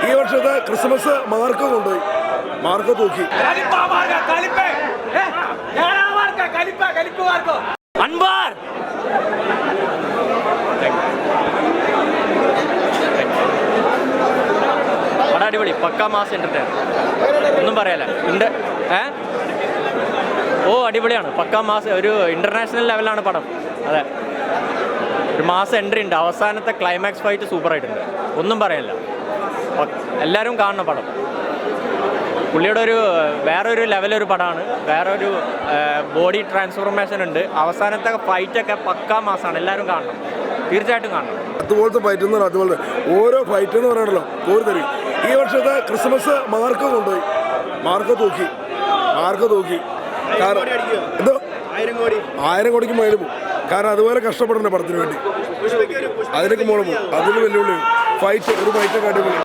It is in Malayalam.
ഈ വർഷത്തെ ക്രിസ്മസ് മാർക്ക് കൊണ്ടുപോയി, മാർക്ക് തൂക്കി. അടിപൊളി, പക്കാ മാസ് എന്റർടൈൻ, ഒന്നും പറയാല. ഓ അടിപൊളിയാണ്, പക്കാ മാസ്, ഒരു ഇന്റർനാഷണൽ ലെവലാണ് പടം. അതെ, ഒരു മാസം എൻട്രി ഉണ്ട്. അവസാനത്തെ ക്ലൈമാക്സ് ഫൈറ്റ് സൂപ്പറായിട്ടുണ്ട്, ഒന്നും പറയാനില്ല. എല്ലാവരും കാണണം പടം. പുള്ളിയുടെ ഒരു വേറൊരു ലെവലൊരു പടമാണ്, വേറൊരു ബോഡി ട്രാൻസ്ഫോർമേഷൻ ഉണ്ട്. അവസാനത്തെ ഫൈറ്റൊക്കെ പക്കാ മാസമാണ്, എല്ലാവരും കാണണം, തീർച്ചയായിട്ടും കാണണം. അതുപോലത്തെ ഫൈറ്റ് എന്ന് പറഞ്ഞാൽ അതുപോലെ ഓരോ ഫൈറ്റ് എന്ന് പറയണല്ലോ കോരി തരും. ഈ വർഷത്തെ ക്രിസ്മസ് മാർക്ക് കൊണ്ടുപോയി, മാർക്ക് തൂക്കി. എന്തോ 1000 കോടിക്ക് മേലെ പോകും. കാരണം അതുപോലെ കഷ്ടപ്പെടേണ്ട പടത്തിന് വേണ്ടി. അതിനൊക്കെ മോളെ പോകും. അതിൽ വെല്ലുവിളി ഫൈറ്റ്, ഒരു ഫൈറ്റൊക്കെ അടിപൊളി.